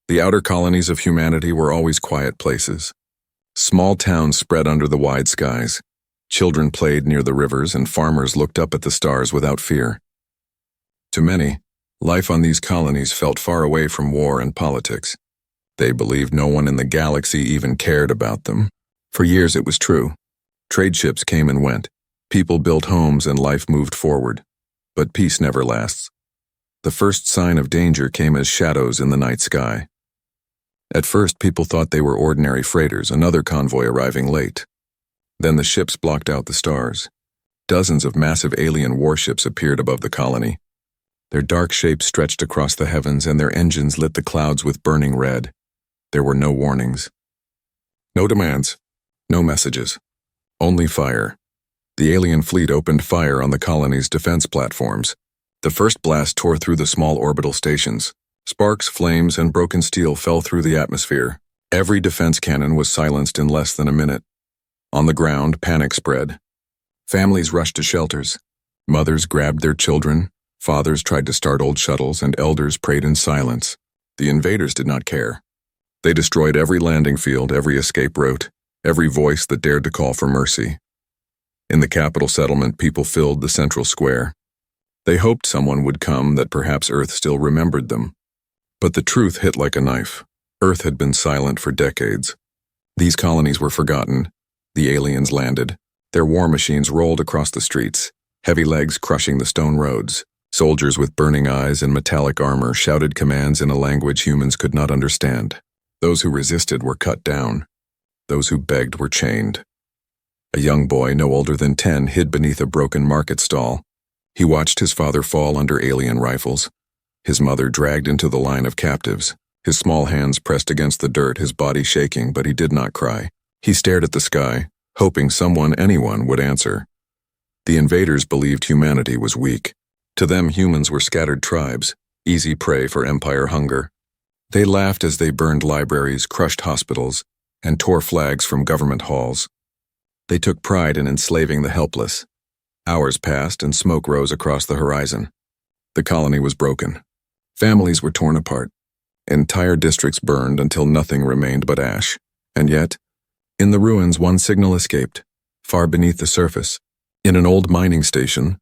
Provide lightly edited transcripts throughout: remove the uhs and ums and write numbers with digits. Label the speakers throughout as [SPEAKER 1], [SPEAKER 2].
[SPEAKER 1] The outer colonies of humanity were always quiet places. Small towns spread under the wide skies. Children played near the rivers and farmers looked up at the stars without fear. To many, life on these colonies felt far away from war and politics. They believed no one in the galaxy even cared about them. For years it was true. Trade ships came and went. People built homes and life moved forward. But peace never lasts. The first sign of danger came as shadows in the night sky. At first, people thought they were ordinary freighters, another convoy arriving late. Then the ships blocked out the stars. Dozens of massive alien warships appeared above the colony. Their dark shapes stretched across the heavens and their engines lit the clouds with burning red. There were no warnings. No demands. No messages. Only fire. The alien fleet opened fire on the colony's defense platforms. The first blast tore through the small orbital stations. Sparks, flames, and broken steel fell through the atmosphere. Every defense cannon was silenced in less than a minute. On the ground, panic spread. Families rushed to shelters. Mothers grabbed their children, fathers tried to start old shuttles, and elders prayed in silence. The invaders did not care. They destroyed every landing field, every escape route, every voice that dared to call for mercy. In the capital settlement, people filled the central square. They hoped someone would come, that perhaps Earth still remembered them. But the truth hit like a knife. Earth had been silent for decades. These colonies were forgotten. The aliens landed. Their war machines rolled across the streets, heavy legs crushing the stone roads. Soldiers with burning eyes and metallic armor shouted commands in a language humans could not understand. Those who resisted were cut down. Those who begged were chained. A young boy, no older than 10, hid beneath a broken market stall. He watched his father fall under alien rifles. His mother dragged into the line of captives. His small hands pressed against the dirt, his body shaking, but he did not cry. He stared at the sky, hoping someone, anyone, would answer. The invaders believed humanity was weak. To them, humans were scattered tribes, easy prey for empire hunger. They laughed as they burned libraries, crushed hospitals, and tore flags from government halls. They took pride in enslaving the helpless. Hours passed and smoke rose across the horizon. The colony was broken. Families were torn apart. Entire districts burned until nothing remained but ash. And yet, in the ruins, one signal escaped, far beneath the surface. In an old mining station,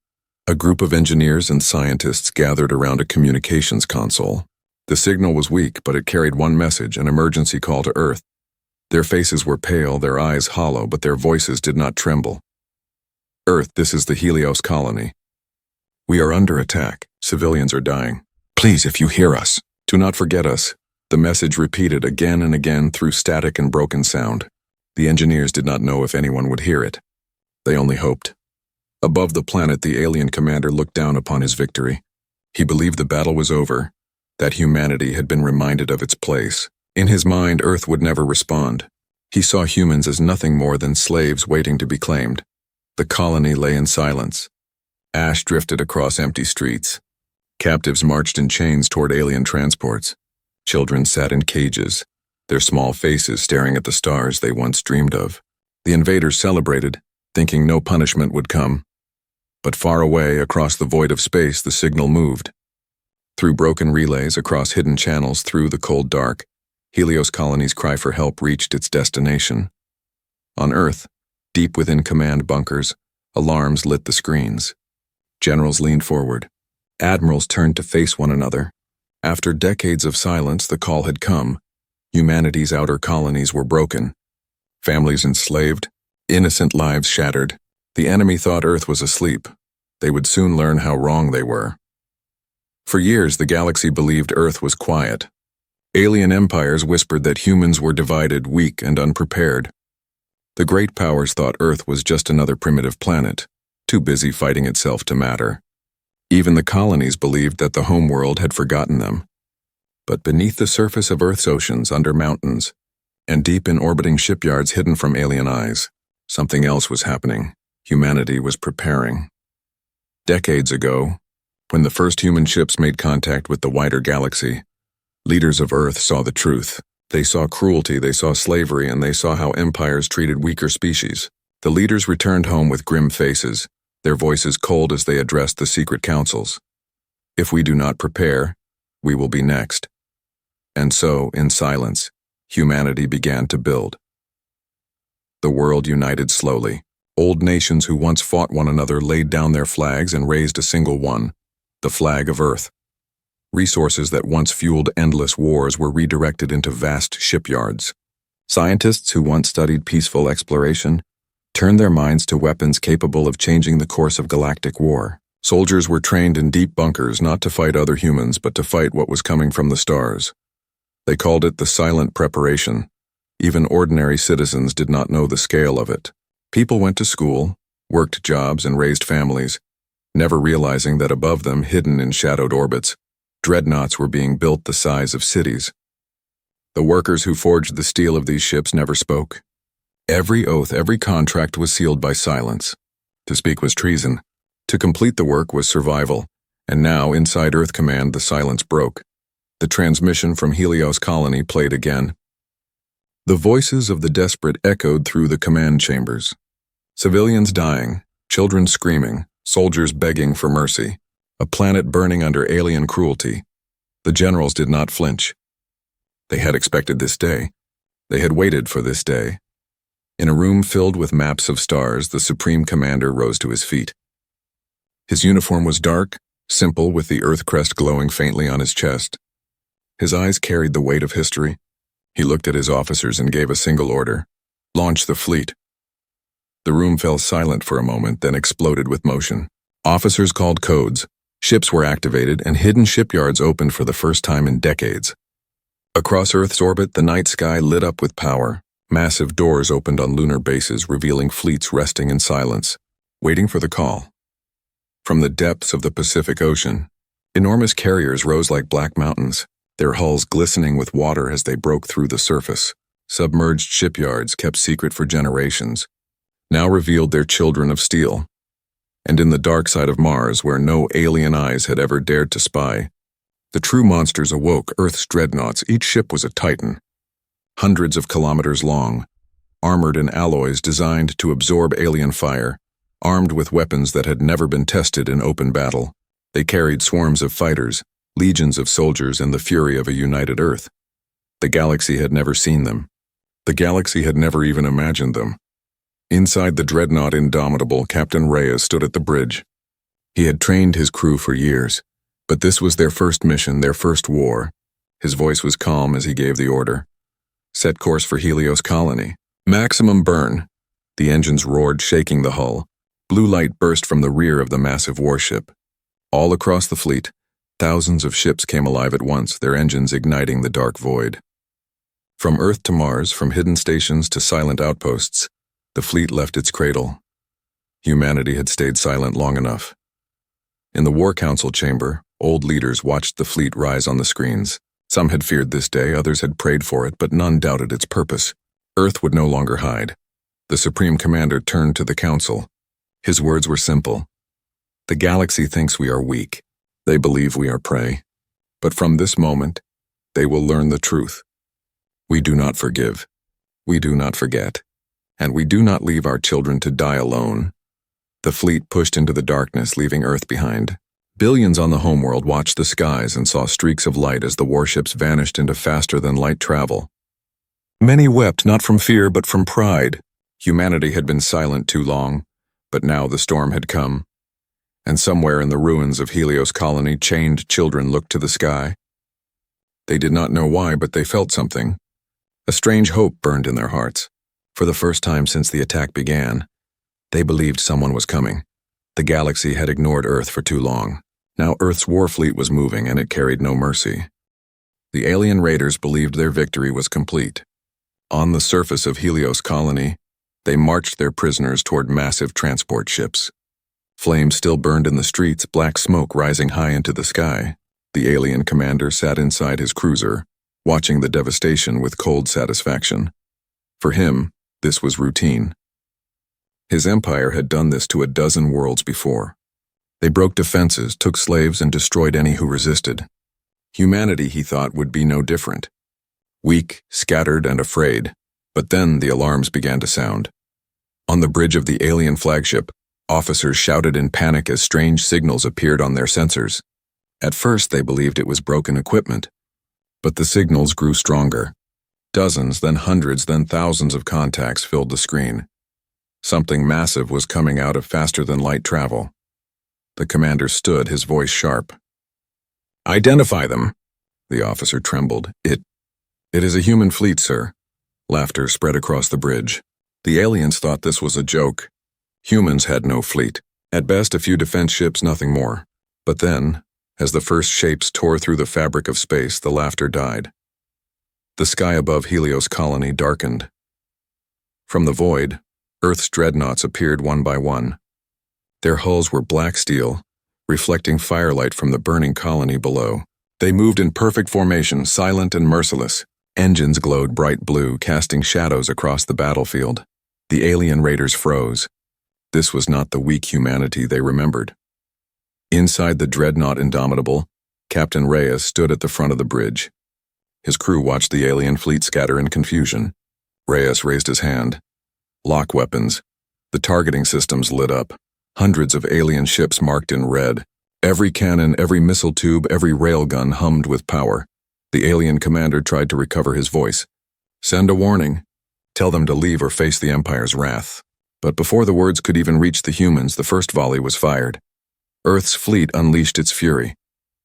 [SPEAKER 1] a group of engineers and scientists gathered around a communications console. The signal was weak, but it carried one message, an emergency call to Earth. Their faces were pale, their eyes hollow, but their voices did not tremble. Earth, this is the Helios colony. We are under attack. Civilians are dying. Please, if you hear us, do not forget us. The message repeated again and again through static and broken sound. The engineers did not know if anyone would hear it. They only hoped. Above the planet, the alien commander looked down upon his victory. He believed the battle was over, that humanity had been reminded of its place. In his mind, Earth would never respond. He saw humans as nothing more than slaves waiting to be claimed. The colony lay in silence. Ash drifted across empty streets. Captives marched in chains toward alien transports. Children sat in cages, their small faces staring at the stars they once dreamed of. The invaders celebrated, thinking no punishment would come. But far away, across the void of space, the signal moved. Through broken relays, across hidden channels, through the cold dark, Helios colony's cry for help reached its destination. On Earth, deep within command bunkers, alarms lit the screens. Generals leaned forward. Admirals turned to face one another. After decades of silence, the call had come. Humanity's outer colonies were broken. Families enslaved, innocent lives shattered. The enemy thought Earth was asleep. They would soon learn how wrong they were. For years, the galaxy believed Earth was quiet. Alien empires whispered that humans were divided, weak, and unprepared. The great powers thought Earth was just another primitive planet, too busy fighting itself to matter. Even the colonies believed that the homeworld had forgotten them. But beneath the surface of Earth's oceans, under mountains, and deep in orbiting shipyards hidden from alien eyes, something else was happening. Humanity was preparing. Decades ago, when the first human ships made contact with the wider galaxy, leaders of Earth saw the truth. They saw cruelty, they saw slavery, and they saw how empires treated weaker species. The leaders returned home with grim faces, their voices cold as they addressed the secret councils. If we do not prepare, we will be next. And so, in silence, humanity began to build. The world united slowly. Old nations who once fought one another laid down their flags and raised a single one, the flag of Earth. Resources that once fueled endless wars were redirected into vast shipyards. Scientists who once studied peaceful exploration turned their minds to weapons capable of changing the course of galactic war. Soldiers were trained in deep bunkers not to fight other humans but to fight what was coming from the stars. They called it the silent preparation. Even ordinary citizens did not know the scale of it. People went to school, worked jobs, and raised families, never realizing that above them, hidden in shadowed orbits, dreadnoughts were being built the size of cities. The workers who forged the steel of these ships never spoke. Every oath, every contract was sealed by silence. To speak was treason. To complete the work was survival. And now, inside Earth Command, the silence broke. The transmission from Helios colony played again. The voices of the desperate echoed through the command chambers. Civilians dying, children screaming, soldiers begging for mercy. A planet burning under alien cruelty. The generals did not flinch. They had expected this day. They had waited for this day. In a room filled with maps of stars, the Supreme Commander rose to his feet. His uniform was dark, simple, with the Earth crest glowing faintly on his chest. His eyes carried the weight of history. He looked at his officers and gave a single order: launch the fleet. The room fell silent for a moment, then exploded with motion. Officers called codes. Ships were activated, and hidden shipyards opened for the first time in decades. Across Earth's orbit, the night sky lit up with power. Massive doors opened on lunar bases, revealing fleets resting in silence, waiting for the call. From the depths of the Pacific Ocean, enormous carriers rose like black mountains, their hulls glistening with water as they broke through the surface. Submerged shipyards, kept secret for generations, now revealed their children of steel. And in the dark side of Mars, where no alien eyes had ever dared to spy, the true monsters awoke. Earth's dreadnoughts. Each ship was a titan, hundreds of kilometers long, armored in alloys designed to absorb alien fire, armed with weapons that had never been tested in open battle. They carried swarms of fighters, legions of soldiers, and the fury of a united Earth. The galaxy had never seen them. The galaxy had never even imagined them. Inside the dreadnought Indomitable, Captain Reyes stood at the bridge. He had trained his crew for years, but this was their first mission, their first war. His voice was calm as he gave the order. Set course for Helios colony. Maximum burn. The engines roared, shaking the hull. Blue light burst from the rear of the massive warship. All across the fleet, thousands of ships came alive at once, their engines igniting the dark void. From Earth to Mars, from hidden stations to silent outposts, the fleet left its cradle. Humanity had stayed silent long enough. In the War Council chamber, old leaders watched the fleet rise on the screens. Some had feared this day, others had prayed for it, but none doubted its purpose. Earth would no longer hide. The Supreme Commander turned to the Council. His words were simple. The galaxy thinks we are weak. They believe we are prey. But from this moment, they will learn the truth. We do not forgive. We do not forget. And we do not leave our children to die alone. The fleet pushed into the darkness, leaving Earth behind. Billions on the homeworld watched the skies and saw streaks of light as the warships vanished into faster-than-light travel. Many wept not from fear but from pride. Humanity had been silent too long, but now the storm had come. And somewhere in the ruins of Helios colony, chained children looked to the sky. They did not know why, but they felt something. A strange hope burned in their hearts. For the first time since the attack began, they believed someone was coming. The galaxy had ignored Earth for too long. Now Earth's war fleet was moving, and it carried no mercy. The alien raiders believed their victory was complete. On the surface of Helios colony, they marched their prisoners toward massive transport ships. Flames still burned in the streets, black smoke rising high into the sky. The alien commander sat inside his cruiser, watching the devastation with cold satisfaction. For him, this was routine. His empire had done this to a dozen worlds before. They broke defenses, took slaves, and destroyed any who resisted. Humanity, he thought, would be no different. Weak, scattered, and afraid. But then the alarms began to sound. On the bridge of the alien flagship, officers shouted in panic as strange signals appeared on their sensors. At first, they believed it was broken equipment. But the signals grew stronger. Dozens, then hundreds, then thousands of contacts filled the screen. Something massive was coming out of faster-than-light travel. The commander stood, his voice sharp. "Identify them." The officer trembled. It is a human fleet, sir." Laughter spread across the bridge. The aliens thought this was a joke. Humans had no fleet. At best, a few defense ships, nothing more. But then, as the first shapes tore through the fabric of space, the laughter died. The sky above Helios colony darkened. From the void, Earth's dreadnoughts appeared one by one. Their hulls were black steel, reflecting firelight from the burning colony below. They moved in perfect formation, silent and merciless. Engines glowed bright blue, casting shadows across the battlefield. The alien raiders froze. This was not the weak humanity they remembered. Inside the dreadnought Indomitable, Captain Reyes stood at the front of the bridge. His crew watched the alien fleet scatter in confusion. Reyes raised his hand. Lock weapons. The targeting systems lit up. Hundreds of alien ships marked in red. Every cannon, every missile tube, every railgun hummed with power. The alien commander tried to recover his voice. "Send a warning. Tell them to leave or face the Empire's wrath." But before the words could even reach the humans, the first volley was fired. Earth's fleet unleashed its fury.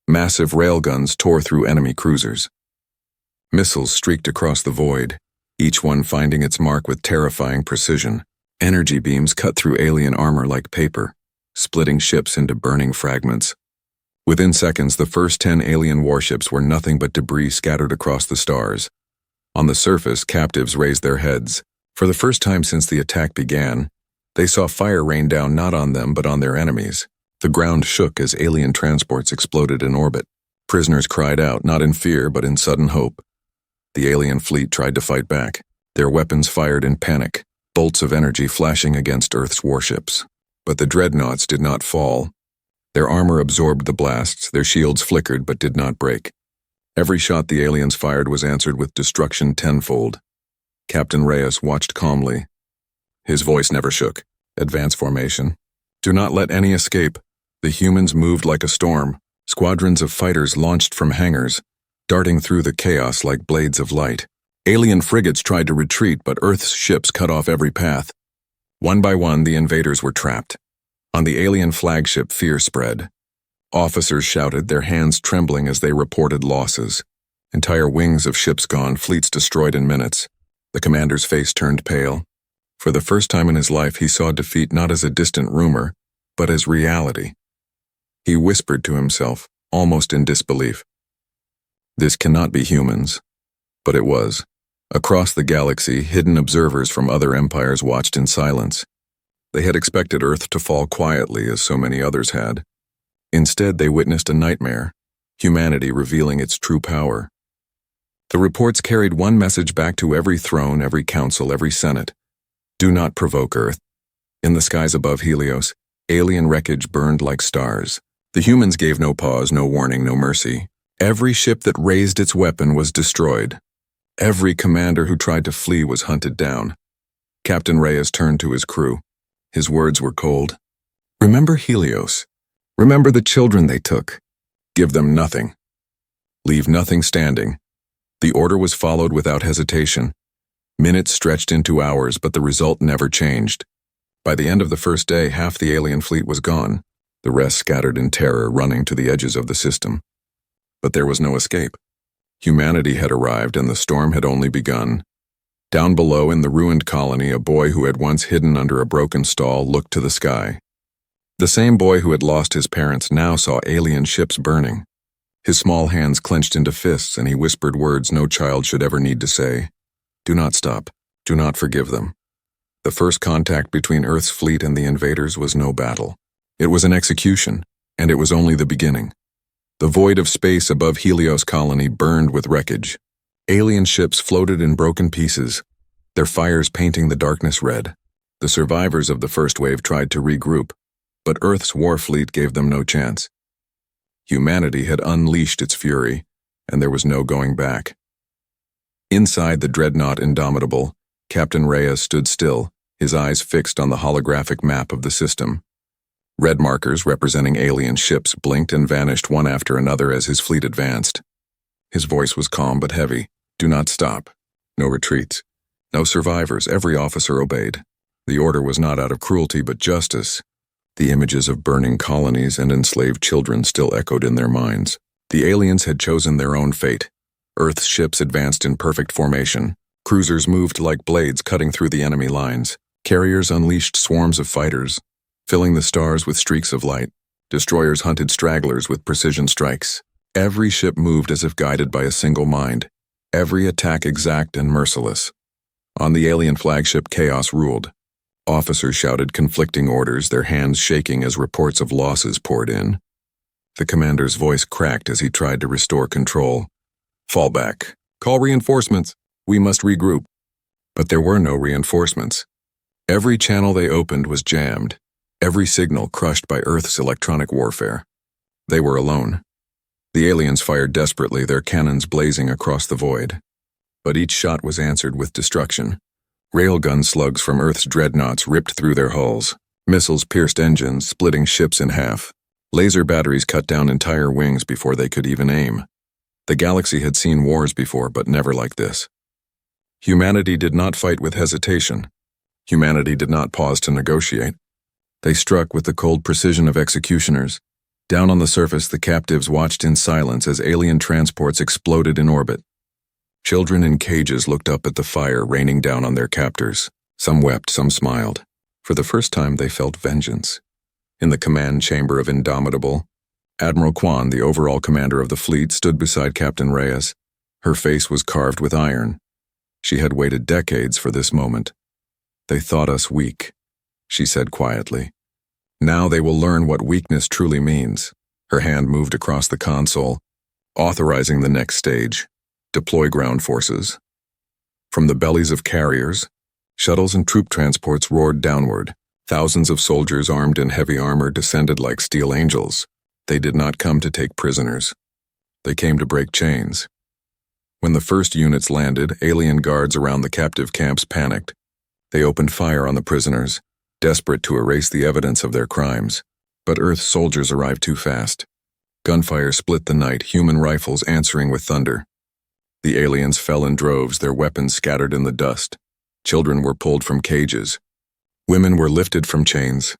[SPEAKER 1] Massive railguns tore through enemy cruisers. Missiles streaked across the void, each one finding its mark with terrifying precision. Energy beams cut through alien armor like paper, splitting ships into burning fragments. Within seconds, the first 10 alien warships were nothing but debris scattered across the stars. On the surface, captives raised their heads. For the first time since the attack began, they saw fire rain down not on them but on their enemies. The ground shook as alien transports exploded in orbit. Prisoners cried out, not in fear but in sudden hope. The alien fleet tried to fight back. Their weapons fired in panic, bolts of energy flashing against Earth's warships. But the dreadnoughts did not fall. Their armor absorbed the blasts, their shields flickered but did not break. Every shot the aliens fired was answered with destruction tenfold. Captain Reyes watched calmly. His voice never shook. "Advance formation. Do not let any escape." The humans moved like a storm. Squadrons of fighters launched from hangars, darting through the chaos like blades of light. Alien frigates tried to retreat, but Earth's ships cut off every path. One by one, the invaders were trapped. On the alien flagship, fear spread. Officers shouted, their hands trembling as they reported losses. Entire wings of ships gone, fleets destroyed in minutes. The commander's face turned pale. For the first time in his life, he saw defeat not as a distant rumor, but as reality. He whispered to himself, almost in disbelief. This cannot be humans. But it was. Across the galaxy, hidden observers from other empires watched in silence. They had expected Earth to fall quietly, as so many others had. Instead, they witnessed a nightmare, humanity revealing its true power. The reports carried one message back to every throne, every council, every senate. Do not provoke Earth. In the skies above Helios, alien wreckage burned like stars. The humans gave no pause, no warning, no mercy. Every ship that raised its weapon was destroyed. Every commander who tried to flee was hunted down. Captain Reyes turned to his crew. His words were cold. Remember Helios. Remember the children they took. Give them nothing. Leave nothing standing. The order was followed without hesitation. Minutes stretched into hours, but the result never changed. By the end of the first day, half the alien fleet was gone. The rest scattered in terror, running to the edges of the system. But there was no escape. Humanity had arrived, and the storm had only begun. Down below in the ruined colony, a boy who had once hidden under a broken stall looked to the sky. The same boy who had lost his parents now saw alien ships burning. His small hands clenched into fists, and he whispered words no child should ever need to say. Do not stop. Do not forgive them. The first contact between Earth's fleet and the invaders was no battle. It was an execution, and it was only the beginning. The void of space above Helios colony burned with wreckage. Alien ships floated in broken pieces, their fires painting the darkness red. The survivors of the first wave tried to regroup, but Earth's war fleet gave them no chance. Humanity had unleashed its fury, and there was no going back. Inside the dreadnought Indomitable, Captain Reyes stood still, his eyes fixed on the holographic map of the system. Red markers representing alien ships blinked and vanished one after another as his fleet advanced. His voice was calm but heavy. Do not stop. No retreats. No survivors. Every officer obeyed. The order was not out of cruelty but justice. The images of burning colonies and enslaved children still echoed in their minds. The aliens had chosen their own fate. Earth's ships advanced in perfect formation. Cruisers moved like blades cutting through the enemy lines. Carriers unleashed swarms of fighters, filling the stars with streaks of light. Destroyers hunted stragglers with precision strikes. Every ship moved as if guided by a single mind. Every attack exact and merciless. On the alien flagship, chaos ruled. Officers shouted conflicting orders, their hands shaking as reports of losses poured in. The commander's voice cracked as he tried to restore control. Fall back. Call reinforcements. We must regroup. But there were no reinforcements. Every channel they opened was jammed. Every signal crushed by Earth's electronic warfare. They were alone. The aliens fired desperately, their cannons blazing across the void. But each shot was answered with destruction. Railgun slugs from Earth's dreadnoughts ripped through their hulls. Missiles pierced engines, splitting ships in half. Laser batteries cut down entire wings before they could even aim. The galaxy had seen wars before, but never like this. Humanity did not fight with hesitation. Humanity did not pause to negotiate. They struck with the cold precision of executioners. Down on the surface, the captives watched in silence as alien transports exploded in orbit. Children in cages looked up at the fire raining down on their captors. Some wept, some smiled. For the first time, they felt vengeance. In the command chamber of Indomitable, Admiral Kwan, the overall commander of the fleet, stood beside Captain Reyes. Her face was carved with iron. She had waited decades for this moment. They thought us weak, she said quietly. Now they will learn what weakness truly means. Her hand moved across the console, authorizing the next stage. Deploy ground forces. From the bellies of carriers, shuttles and troop transports roared downward. Thousands of soldiers armed in heavy armor descended like steel angels. They did not come to take prisoners. They came to break chains. When the first units landed, alien guards around the captive camps panicked. They opened fire on the prisoners, desperate to erase the evidence of their crimes. But Earth's soldiers arrived too fast. Gunfire split the night, human rifles answering with thunder. The aliens fell in droves, their weapons scattered in the dust. Children were pulled from cages. Women were lifted from chains.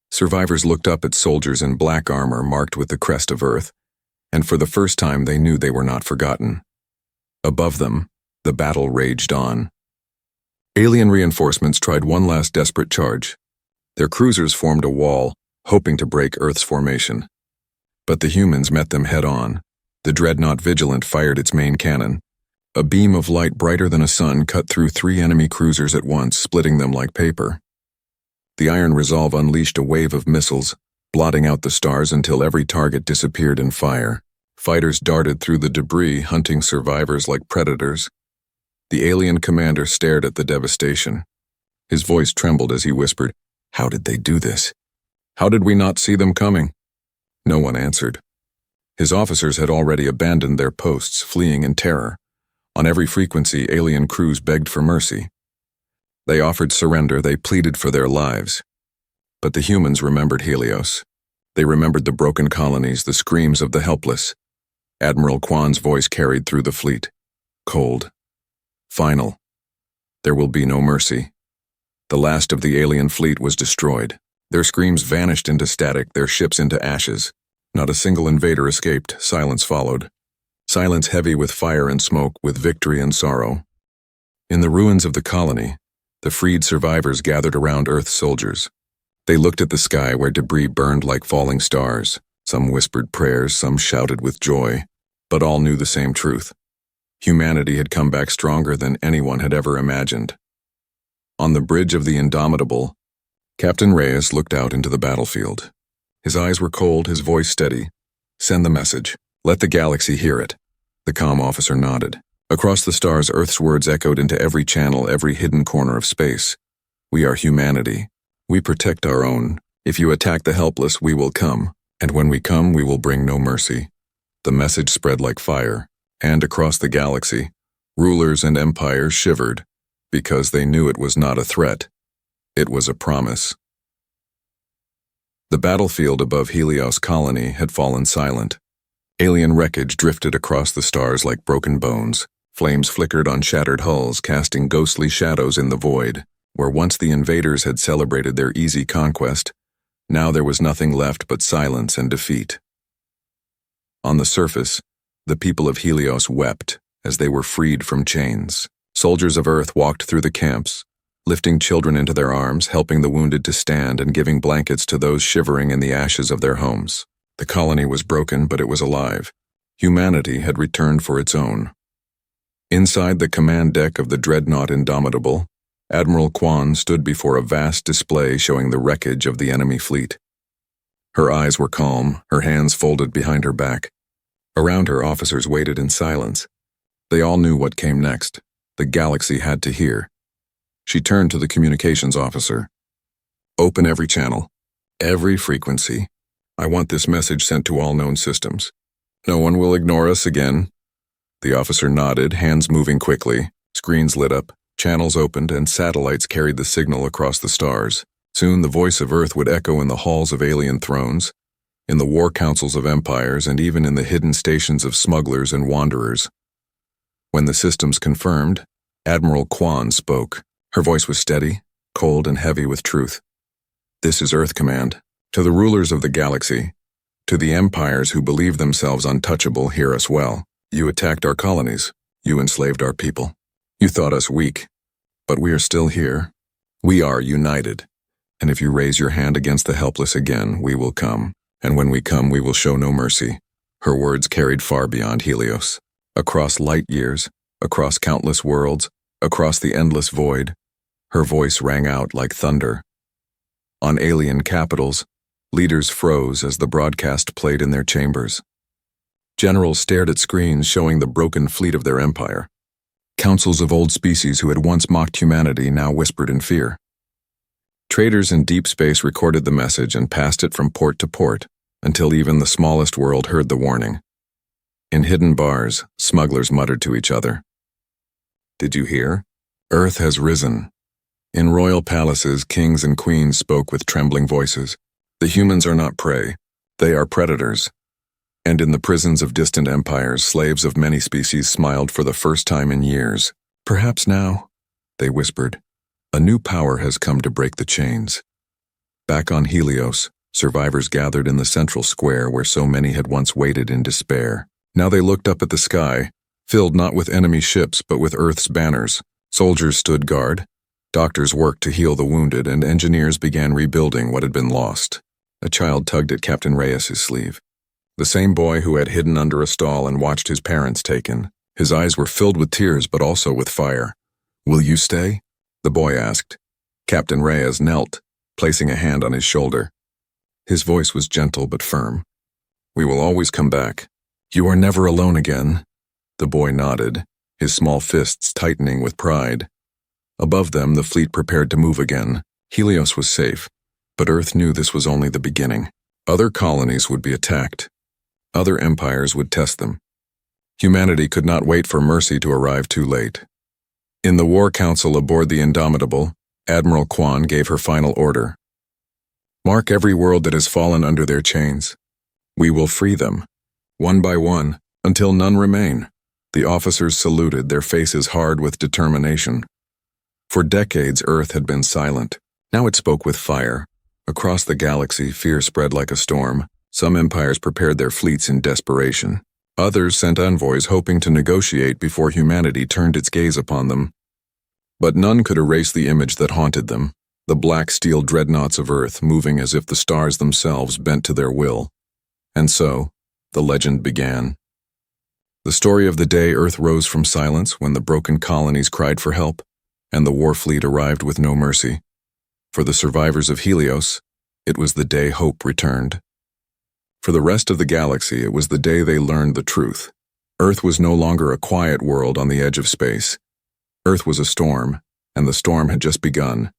[SPEAKER 1] Survivors looked up at soldiers in black armor marked with the crest of Earth, and for the first time they knew they were not forgotten. Above them, the battle raged on. Alien reinforcements tried one last desperate charge. Their cruisers formed a wall, hoping to break Earth's formation. But the humans met them head-on. The dreadnought Vigilant fired its main cannon. A beam of light brighter than a sun cut through 3 enemy cruisers at once, splitting them like paper. The Iron Resolve unleashed a wave of missiles, blotting out the stars until every target disappeared in fire. Fighters darted through the debris, hunting survivors like predators. The alien commander stared at the devastation. His voice trembled as he whispered, "How did they do this? How did we not see them coming?" No one answered. His officers had already abandoned their posts, fleeing in terror. On every frequency, alien crews begged for mercy. They offered surrender, they pleaded for their lives. But the humans remembered Helios. They remembered the broken colonies, the screams of the helpless. Admiral Kwan's voice carried through the fleet. Cold. Final. There will be no mercy. The last of the alien fleet was destroyed. Their screams vanished into static, their ships into ashes. Not a single invader escaped. Silence followed. Silence heavy with fire and smoke, with victory and sorrow. In the ruins of the colony, the freed survivors gathered around Earth's soldiers. They looked at the sky where debris burned like falling stars. Some whispered prayers, some shouted with joy, but all knew the same truth. Humanity had come back stronger than anyone had ever imagined. On the bridge of the Indomitable, Captain Reyes looked out into the battlefield. His eyes were cold, his voice steady. "Send the message. Let the galaxy hear it." The comm officer nodded. Across the stars, Earth's words echoed into every channel, every hidden corner of space. "We are humanity. We protect our own. If you attack the helpless, we will come. And when we come, we will bring no mercy." The message spread like fire, and across the galaxy, rulers and empires shivered, because they knew it was not a threat. It was a promise. The battlefield above Helios colony had fallen silent. Alien wreckage drifted across the stars like broken bones. Flames flickered on shattered hulls, casting ghostly shadows in the void. Where once the invaders had celebrated their easy conquest, now there was nothing left but silence and defeat. On the surface, the people of Helios wept as they were freed from chains. Soldiers of Earth walked through the camps, lifting children into their arms, helping the wounded to stand, and giving blankets to those shivering in the ashes of their homes. The colony was broken, but it was alive. Humanity had returned for its own. Inside the command deck of the dreadnought Indomitable, Admiral Kwan stood before a vast display showing the wreckage of the enemy fleet. Her eyes were calm, her hands folded behind her back. Around her, officers waited in silence. They all knew what came next. The galaxy had to hear. She turned to the communications officer. "Open every channel, every frequency. I want this message sent to all known systems. No one will ignore us again." The officer nodded, hands moving quickly. Screens lit up, channels opened, and satellites carried the signal across the stars. Soon the voice of Earth would echo in the halls of alien thrones, in the war councils of empires, and even in the hidden stations of smugglers and wanderers. When the systems confirmed, Admiral Kwan spoke. Her voice was steady, cold, and heavy with truth. "This is Earth Command. To the rulers of the galaxy, to the empires who believe themselves untouchable, hear us well. You attacked our colonies. You enslaved our people. You thought us weak. But we are still here. We are united. And if you raise your hand against the helpless again, we will come. And when we come, we will show no mercy." Her words carried far beyond Helios. Across light years, across countless worlds, across the endless void, her voice rang out like thunder. On alien capitals, leaders froze as the broadcast played in their chambers. Generals stared at screens showing the broken fleet of their empire. Councils of old species who had once mocked humanity now whispered in fear. Traders in deep space recorded the message and passed it from port to port, until even the smallest world heard the warning. In hidden bars, smugglers muttered to each other. "Did you hear? Earth has risen." In royal palaces, kings and queens spoke with trembling voices. The humans are not prey, they are predators. And in the prisons of distant empires, slaves of many species smiled for the first time in years. "Perhaps now," they whispered, "a new power has come to break the chains." Back on Helios, survivors gathered in the central square where so many had once waited in despair. Now they looked up at the sky, filled not with enemy ships but with Earth's banners. Soldiers stood guard, doctors worked to heal the wounded, and engineers began rebuilding what had been lost. A child tugged at Captain Reyes's sleeve. The same boy who had hidden under a stall and watched his parents taken. His eyes were filled with tears but also with fire. "Will you stay?" the boy asked. Captain Reyes knelt, placing a hand on his shoulder. His voice was gentle but firm. "We will always come back. You are never alone again." The boy nodded, his small fists tightening with pride. Above them, the fleet prepared to move again. Helios was safe, but Earth knew this was only the beginning. Other colonies would be attacked. Other empires would test them. Humanity could not wait for mercy to arrive too late. In the War Council aboard the Indomitable, Admiral Kwan gave her final order. "Mark every world that has fallen under their chains. We will free them, one by one, until none remain." The officers saluted, their faces hard with determination. For decades, Earth had been silent. Now it spoke with fire. Across the galaxy, fear spread like a storm. Some empires prepared their fleets in desperation. Others sent envoys hoping to negotiate before humanity turned its gaze upon them. But none could erase the image that haunted them, the black steel dreadnoughts of Earth moving as if the stars themselves bent to their will. And so, the legend began. The story of the day Earth rose from silence when the broken colonies cried for help, and the war fleet arrived with no mercy. For the survivors of Helios, it was the day hope returned. For the rest of the galaxy, it was the day they learned the truth. Earth was no longer a quiet world on the edge of space. Earth was a storm, and the storm had just begun.